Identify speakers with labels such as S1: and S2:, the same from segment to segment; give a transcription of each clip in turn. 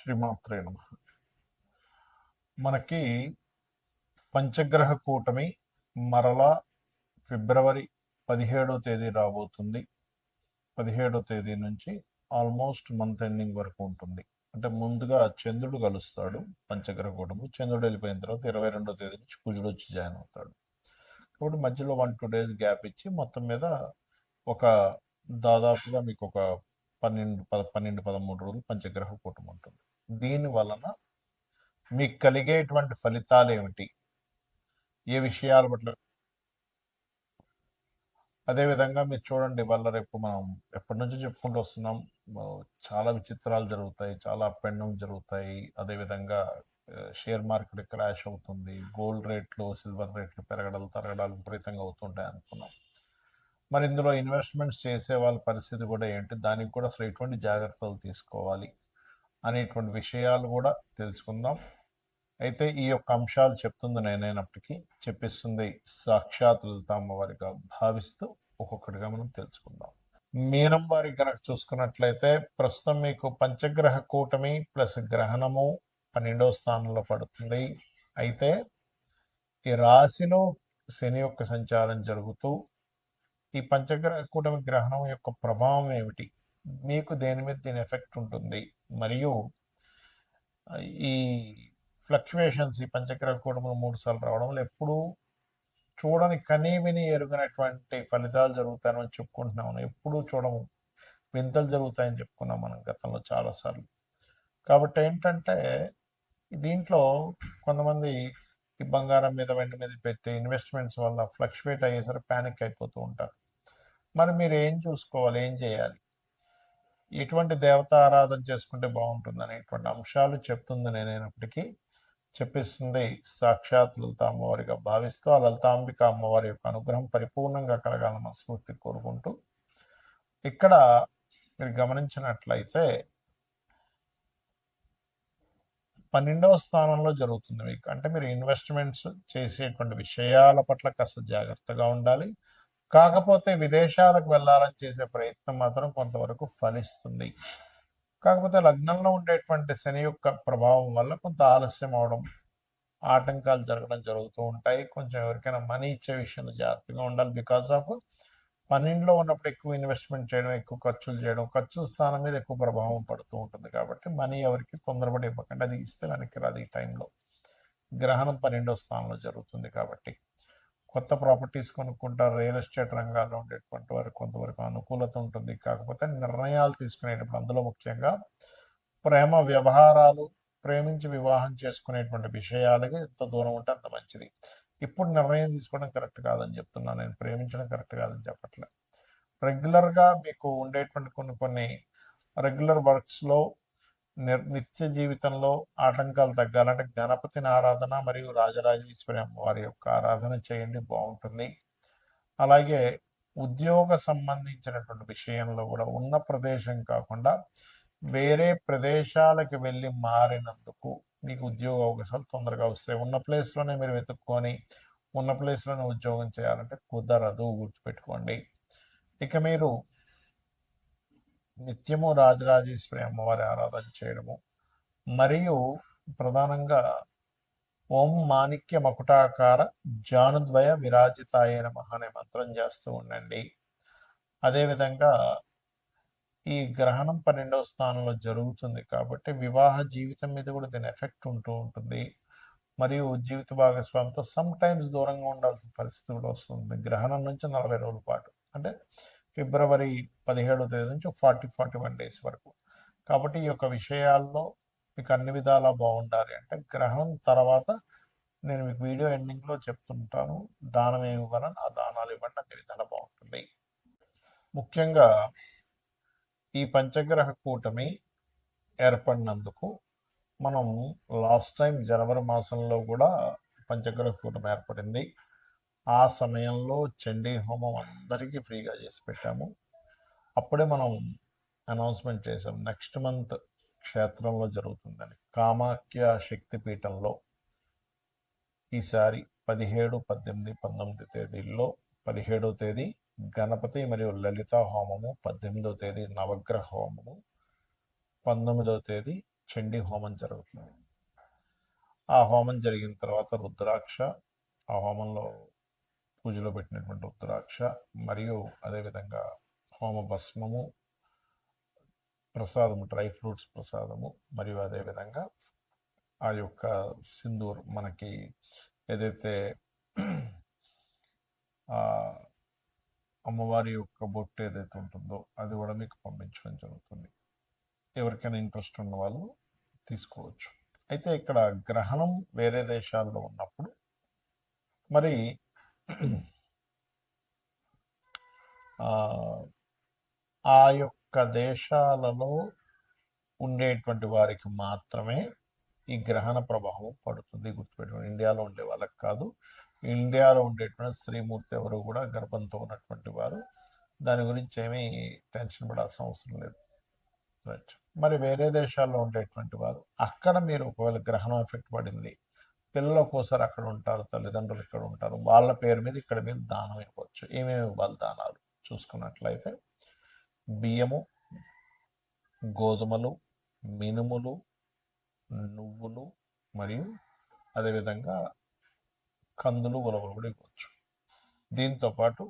S1: శ్రీమాత్రే నమ. మనకి పంచగ్రహ కూటమి మరలా ఫిబ్రవరి 17వ తేదీ రాబోతుంది. 17వ తేదీ నుంచి ఆల్మోస్ట్ మంత్ ఎండింగ్ వరకు ఉంటుంది. అంటే ముందుగా చంద్రుడు కలుస్తాడు పంచగ్రహ కూటమి. చంద్రుడు వెళ్ళిపోయిన తర్వాత 22వ తేదీ నుంచి కుజుడు వచ్చి జాయిన్ అవుతాడు. కాబట్టి మధ్యలో 1-2 డేస్ గ్యాప్ ఇచ్చి మొత్తం మీద ఒక దాదాపుగా మీకు ఒక 12-13 రోజులు పంచగ్రహ కూటమి ఉంటుంది. దీని వలన మీకు కలిగేటువంటి ఫలితాలు ఏమిటి, ఏ విషయాల పట్ల, అదేవిధంగా మీరు చూడండి, వల్ల రేపు మనం ఎప్పటి నుంచో చెప్పుకుంటూ వస్తున్నాం. చాలా విచిత్రాలు జరుగుతాయి, చాలా అప్ అండ్ డౌన్ జరుగుతాయి. అదేవిధంగా షేర్ మార్కెట్ క్రాష్ అవుతుంది, గోల్డ్ రేట్లు సిల్వర్ రేట్లు పెరగడాలు తరగడాలు విపరీతంగా అవుతుంటాయి అనుకున్నాం. మరి ఇందులో ఇన్వెస్ట్మెంట్స్ చేసే వాళ్ళ పరిస్థితి కూడా ఏంటి, దానికి కూడా అసలు ఎటువంటి జాగ్రత్తలు తీసుకోవాలి అనేటువంటి విషయాలు కూడా తెలుసుకుందాం. అయితే ఈ యొక్క అంశాలు చెప్తుంది నేనైనప్పటికీ చెప్పిస్తుంది సాక్షాత్ లలిత అమ్మవారిగా భావిస్తూ ఒక్కొక్కటిగా మనం తెలుసుకుందాం. మీనం వారి కనుక చూసుకున్నట్లయితే ప్రస్తుతం మీకు పంచగ్రహ కూటమి ప్లస్ గ్రహణము 12వ స్థానంలో పడుతుంది. అయితే ఈ రాశిలో శని యొక్క సంచారం జరుగుతూ ఈ పంచగ్రహ కూటమి గ్రహణం యొక్క ప్రభావం ఏమిటి, మీకు దేని మీద దీని ఎఫెక్ట్ ఉంటుంది, మరియు ఈ ఫ్లక్చువేషన్స్ ఈ పంచగ్రహ కూటములు 3 సార్లు రావడం ఎప్పుడు చూడని కనీ విని ఎరుగినటువంటి ఫలితాలు జరుగుతాయని చెప్పుకుంటున్నాము. ఎప్పుడూ చూడము, వింతలు జరుగుతాయని చెప్పుకున్నాం మనం గతంలో చాలాసార్లు. కాబట్టి ఏంటంటే దీంట్లో కొంతమంది ఈ బంగారం మీద వెండి మీద పెట్టే ఇన్వెస్ట్మెంట్స్ వల్ల ఫ్లక్చువేట్ అయ్యేసరికి ప్యానిక్ అయిపోతూ ఉంటారు. మరి మీరు ఏం చూసుకోవాలి, ఏం చేయాలి, ఎటువంటి దేవత ఆరాధన చేసుకుంటే బాగుంటుంది అనేటువంటి అంశాలు చెప్తుంది నేనైనప్పటికీ చెప్పిస్తుంది సాక్షాత్ లలిత అమ్మవారిగా భావిస్తూ ఆ లలితాంబిక అమ్మవారి యొక్క అనుగ్రహం పరిపూర్ణంగా కలగాలని మనస్ఫూర్తి కోరుకుంటూ, ఇక్కడ మీరు గమనించినట్లయితే 12వ స్థానంలో జరుగుతుంది మీకు. అంటే మీరు ఇన్వెస్ట్మెంట్స్ చేసేటువంటి విషయాల పట్ల కాస్త జాగ్రత్తగా ఉండాలి. కాకపోతే విదేశాలకు వెళ్ళాలని చేసే ప్రయత్నం మాత్రం కొంతవరకు ఫలిస్తుంది. కాకపోతే లగ్నంలో ఉండేటువంటి శని యొక్క ప్రభావం వల్ల కొంత ఆలస్యం అవడం, ఆటంకాలు జరగడం జరుగుతూ ఉంటాయి. కొంచెం ఎవరికైనా మనీ ఇచ్చే విషయంలో జాగ్రత్తగా ఉండాలి. బికాస్ ఆఫ్ 12లో ఉన్నప్పుడు ఎక్కువ ఇన్వెస్ట్మెంట్ చేయడం, ఎక్కువ ఖర్చులు చేయడం, ఖర్చు స్థానం మీద ఎక్కువ ప్రభావం పడుతూ ఉంటుంది. కాబట్టి మనీ ఎవరికి తొందరపడి ఇవ్వకండి, అది ఇస్తే వెనక్కి రాదు. ఈ టైంలో గ్రహణం 12వ స్థానంలో జరుగుతుంది కాబట్టి కొత్త ప్రాపర్టీస్ కొనుక్కుంటారు. రియల్ ఎస్టేట్ రంగాల్లో ఉండేటువంటి వారికి కొంతవరకు అనుకూలత ఉంటుంది. కాకపోతే నిర్ణయాలు తీసుకునేటప్పుడు, అందులో ముఖ్యంగా ప్రేమ వ్యవహారాలు, ప్రేమించి వివాహం చేసుకునేటువంటి విషయాలకి ఎంత దూరం ఉంటే అంత మంచిది. ఇప్పుడు నిర్ణయం తీసుకోవడం కరెక్ట్ కాదని చెప్తున్నాను నేను, ప్రేమించడం కరెక్ట్ కాదని చెప్పట్లే. రెగ్యులర్గా మీకు ఉండేటువంటి కొన్ని రెగ్యులర్ వర్క్స్లో నిత్య జీవితంలో ఆటంకాలు తగ్గాలంటే గణపతిని ఆరాధన మరియు రాజరాజేశ్వరి అమ్మవారి యొక్క ఆరాధన చేయండి, బాగుంటుంది. అలాగే ఉద్యోగ సంబంధించినటువంటి విషయంలో కూడా ఉన్న ప్రదేశం కాకుండా వేరే ప్రదేశాలకు వెళ్ళి మారినందుకు మీకు ఉద్యోగ అవకాశాలు తొందరగా వస్తాయి. ఉన్న ప్లేస్లోనే మీరు వెతుక్కొని ఉన్న ప్లేస్లోనే ఉద్యోగం చేయాలంటే కుదరదు, గుర్తుపెట్టుకోండి. ఇక మీరు నిత్యము రాజరాజేశ్వరి అమ్మవారి ఆరాధన చేయడము మరియు ప్రధానంగా ఓం మాణిక్య మకుటాకార జానుద్వయ విరాజితాయ నమః అనే మంత్రం చేస్తూ ఉండండి. అదేవిధంగా ఈ గ్రహణం 12వ స్థానంలో జరుగుతుంది కాబట్టి వివాహ జీవితం మీద కూడా దీని ఎఫెక్ట్ ఉంటూ ఉంటుంది. మరియు జీవిత భాగస్వామితో సమ్ టైమ్స్ దూరంగా ఉండాల్సిన పరిస్థితి కూడా వస్తుంది గ్రహణం నుంచి 40 రోజుల పాటు. అంటే ఫిబ్రవరి 17వ తేదీ నుంచి 40-41 డేస్ వరకు. కాబట్టి ఈ యొక్క విషయాల్లో మీకు అన్ని విధాలా బాగుండాలి అంటే గ్రహణం తర్వాత నేను మీకు వీడియో ఎండింగ్లో చెప్తుంటాను, దానం ఏమి ఇవ్వాలని, ఆ దానాలు ఇవ్వండి, అన్ని విధాలా బాగుంటుంది. ముఖ్యంగా ఈ పంచగ్రహ కూటమి ఏర్పడినందుకు మనం లాస్ట్ టైం జనవరి మాసంలో కూడా పంచగ్రహ కూటమి ఏర్పడింది. ఆ సమయంలో చండీ హోమం అందరికీ ఫ్రీగా చేసి పెట్టాము. అప్పుడే మనం అనౌన్స్మెంట్ చేసాం నెక్స్ట్ మంత్ క్షేత్రంలో జరుగుతుందని. కామాఖ్య శక్తిపీఠంలో ఈసారి 17, 18, 19 తేదీల్లో 17వ తేదీ గణపతి మరియు లలిత హోమము, 18వ తేదీ నవగ్రహ హోమము, 19వ తేదీ చండీ హోమం జరుగుతుంది. ఆ హోమం జరిగిన తర్వాత రుద్రాక్ష, ఆ హోమంలో పూజలో పెట్టినటువంటి రుద్రాక్ష మరియు అదేవిధంగా హోమ భస్మము, ప్రసాదము, డ్రై ఫ్రూట్స్ ప్రసాదము, మరియు అదేవిధంగా ఆ యొక్క సింధూర్ మనకి ఏదైతే అమ్మవారి యొక్క బొట్టు ఏదైతే ఉంటుందో అది కూడా మీకు పంపించడం జరుగుతుంది. ఎవరికైనా ఇంట్రెస్ట్ ఉన్న వాళ్ళు తీసుకోవచ్చు. అయితే ఇక్కడ గ్రహణం వేరే దేశాల్లో ఉన్నప్పుడు మరి ఆ యొక్క దేశాలలో ఉండేటువంటి వారికి మాత్రమే ఈ గ్రహణ ప్రభావం పడుతుంది. గుర్తుపెట్టుకోండి, ఇండియాలో ఉండే వాళ్ళకి కాదు. ఇండియాలో ఉండేటువంటి శ్రీమూర్తి ఎవరు కూడా గర్భంతో ఉన్నటువంటి వారు దాని గురించి ఏమీ టెన్షన్ పడాల్సిన అవసరం లేదు. రైట్. మరి వేరే దేశాల్లో ఉండేటువంటి వారు అక్కడ మీరు ఒకవేళ గ్రహణం ఎఫెక్ట్ పడింది, పిల్లలు ఒక్కోసారి అక్కడ ఉంటారు, తల్లిదండ్రులు ఇక్కడ ఉంటారు, వాళ్ళ పేరు మీద ఇక్కడ మీరు దానం ఇవ్వచ్చు. ఏమేమి ఇవ్వాలి దానాలు చూసుకున్నట్లయితే బియ్యము, గోధుమలు, మినుములు, నువ్వులు మరియు అదేవిధంగా కందులు, ఉలవలు కూడా ఇవ్వచ్చు. దీంతోపాటు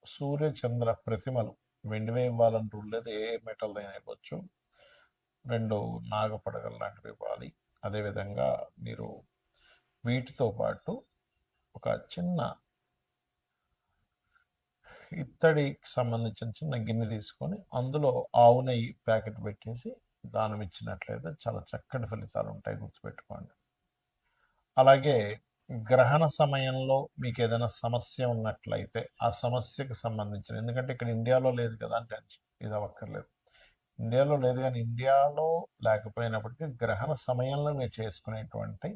S1: సూర్యచంద్ర ప్రతిమలు వెండివే ఇవ్వాలని రూల్ లేదు, ఏ మెటల్ అయినా ఇవ్వచ్చు. 2 నాగపడగలు లాంటివి ఇవ్వాలి. అదేవిధంగా మీరు వీటితో పాటు ఒక చిన్న ఇత్తడికి సంబంధించిన చిన్న గిన్నె తీసుకొని అందులో ఆవు నెయ్యి ప్యాకెట్ పెట్టేసి దానం ఇచ్చినట్లయితే చాలా చక్కటి ఫలితాలు ఉంటాయి, గుర్తుపెట్టుకోండి. అలాగే గ్రహణ సమయంలో మీకు ఏదైనా సమస్య ఉన్నట్లయితే ఆ సమస్యకు సంబంధించిన, ఎందుకంటే ఇక్కడ ఇండియాలో లేదు కదా అని టెన్షన్ ఇది అవ్వక్కర్లేదు. ఇండియాలో లేదు, కానీ ఇండియాలో లేకపోయినప్పటికీ గ్రహణ సమయంలో మీరు చేసుకునేటువంటి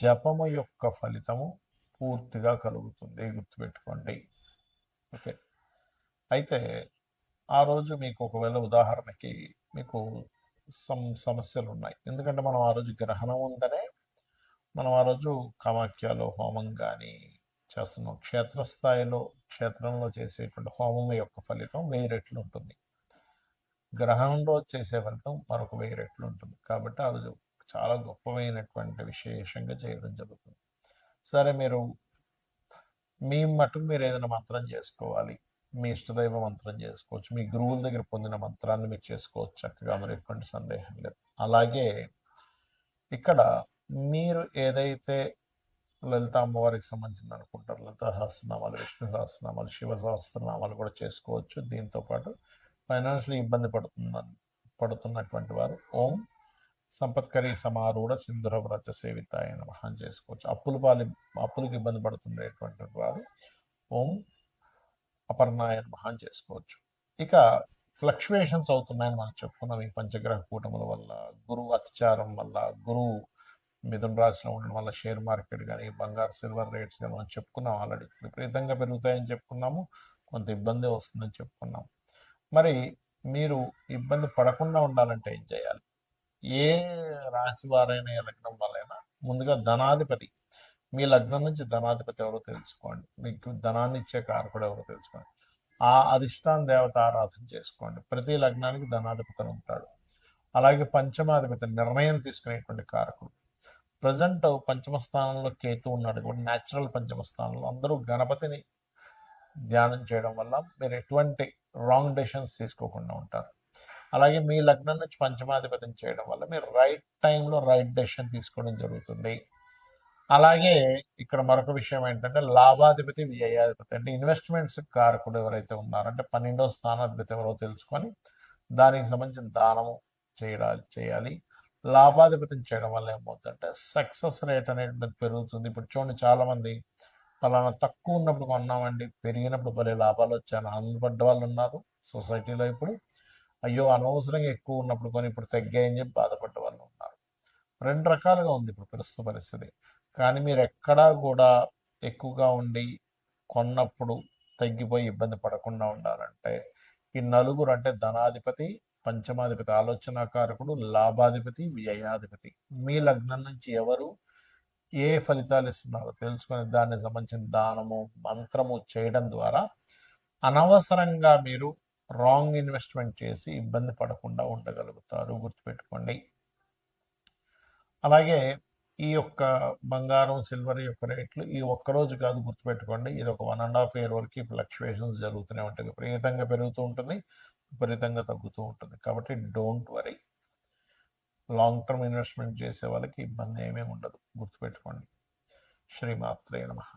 S1: జపము యొక్క ఫలితము పూర్తిగా కలుగుతుంది, గుర్తుపెట్టుకోండి. ఓకే. అయితే ఆ రోజు మీకు ఒకవేళ ఉదాహరణకి మీకు సమస్యలు ఉన్నాయి, ఎందుకంటే మనం ఆ రోజు గ్రహణం ఉందనే మనం ఆ రోజు కామాఖ్యలో హోమం కానీ చేస్తున్నాం. క్షేత్రస్థాయిలో క్షేత్రంలో చేసేటువంటి హోమం యొక్క ఫలితం 1000 రెట్లు ఉంటుంది. గ్రహణంలో చేసే ఫలితం మరొక 1000 రెట్లు ఉంటుంది. కాబట్టి ఆ రోజు చాలా గొప్పమైనటువంటి విశేషంగా చేయడం జరుగుతుంది. సరే, మీరు మీ మటుకు మీరు ఏదైనా మంత్రం చేసుకోవాలి, మీ ఇష్టదైవ మంత్రం చేసుకోవచ్చు, మీ గురువుల దగ్గర పొందిన మంత్రాన్ని మీరు చేసుకోవచ్చు చక్కగా, మరి ఎటువంటి సందేహం లేదు. అలాగే ఇక్కడ మీరు ఏదైతే లలిత అమ్మవారికి సంబంధించిన అనుకుంటారు, లలిత సహస్రనామాలు, విష్ణు సహస్రనామాలు, శివ సహస్రనామాలు కూడా చేసుకోవచ్చు. దీంతోపాటు ఫైనాన్షియల్ ఇబ్బంది పడుతున్నటువంటి వారు ఓం సంపత్కరీ సమారూఢ సింధుర వ్రత సేవితాయ నమః అని చేసుకోవచ్చు. అప్పులకి ఇబ్బంది పడుతుండేటువంటి వారు ఓం అపర్ణాయ నమః అని చేసుకోవచ్చు. ఇక ఫ్లక్చువేషన్స్ అవుతున్నాయని మనం చెప్పుకున్నాం ఈ పంచగ్రహ కూటముల వల్ల, గురువు అతిచారం వల్ల, గురువు మిథున రాశిలో ఉండడం వల్ల షేర్ మార్కెట్ కానీ బంగారు సిల్వర్ రేట్స్ కానీ మనం చెప్పుకున్నాం ఆల్రెడీ. విపరీతంగా పెరుగుతాయని చెప్పుకున్నాము, కొంత ఇబ్బంది వస్తుందని చెప్పుకున్నాం. మరి మీరు ఇబ్బంది పడకుండా ఉండాలంటే ఏం చేయాలి? ఏ రాశి వారైనా, ఏ లగ్నం వాళ్ళైనా ముందుగా ధనాధిపతి, మీ లగ్నం నుంచి ధనాధిపతి ఎవరో తెలుసుకోండి, మీకు ధనాన్ని ఇచ్చే కారకుడు ఎవరో తెలుసుకోండి, ఆ అధిష్టాన దేవత ఆరాధన చేసుకోండి. ప్రతి లగ్నానికి ధనాధిపతి ఉంటాడు. అలాగే పంచమాధిపతి నిర్ణయం తీసుకునేటువంటి కారకుడు. ప్రజెంట్ పంచమ స్థానంలో కేతు ఉన్నాడు కూడా, న్యాచురల్ పంచమ స్థానంలో. అందరూ గణపతిని ధ్యానం చేయడం వల్ల మీరు ఎటువంటి రాంగ్ డెసిషన్స్ తీసుకోకుండా ఉంటారు. అలాగే మీ లగ్నం నుంచి పంచమాధిపతిని చేయడం వల్ల మీరు రైట్ టైంలో రైట్ డెసిషన్ తీసుకోవడం జరుగుతుంది. అలాగే ఇక్కడ మరొక విషయం ఏంటంటే లాభాధిపతి, వ్యయాధిపతి అంటే ఇన్వెస్ట్మెంట్స్ కారకుడు ఎవరైతే ఉన్నారంటే 12వ స్థానాధిపతి ఎవరో తెలుసుకొని దానికి సంబంధించిన దానము చేయాలి. లాభాధిపతిని చేయడం వల్ల ఏమవుతుందంటే సక్సెస్ రేట్ అనేది పెరుగుతుంది. ఇప్పుడు చూడండి, చాలామంది పలానా తక్కువ ఉన్నప్పుడు కొన్నామండి, పెరిగినప్పుడు భలే లాభాలు వచ్చాయని ఆనందపడ్డ వాళ్ళు ఉన్నారు సొసైటీలో. ఇప్పుడు అయ్యో అనవసరంగా ఎక్కువ ఉన్నప్పుడు కొని ఇప్పుడు తగ్గాయని చెప్పి బాధపడ్డ వాళ్ళు ఉన్నారు. 2 రకాలుగా ఉంది ఇప్పుడు ప్రస్తుత పరిస్థితి. కానీ మీరు ఎక్కడా కూడా ఎక్కువగా ఉండి కొన్నప్పుడు తగ్గిపోయి ఇబ్బంది పడకుండా ఉండాలంటే ఈ నలుగురు అంటే ధనాధిపతి, పంచమాధిపతి ఆలోచనాకారకుడు, లాభాధిపతి, వ్యయాధిపతి, మీ లగ్నం నుంచి ఎవరు ఏ ఫలితాలు ఇస్తున్నారో తెలుసుకొని దానికి సంబంధించిన దానము, మంత్రము చేయడం ద్వారా అనవసరంగా మీరు రాంగ్ ఇన్వెస్ట్మెంట్ చేసి ఇబ్బంది పడకుండా ఉండగలుగుతారు, గుర్తుపెట్టుకోండి. అలాగే ఈ యొక్క బంగారం, సిల్వర్ యొక్క రేట్లు ఈ ఒక్కరోజు కాదు, గుర్తుపెట్టుకోండి. ఇది ఒక 1.5 ఇయర్ వరకు ఫ్లక్చుయేషన్స్ జరుగుతూనే ఉంటాయి. విపరీతంగా పెరుగుతూ ఉంటుంది, విపరీతంగా తగ్గుతూ ఉంటుంది. కాబట్టి don't worry. Long term investment చేసే వాళ్ళకి ఇబ్బంది ఏమీ ఉండదు, గుర్తుపెట్టుకోండి. శ్రీమాత్రే నమః.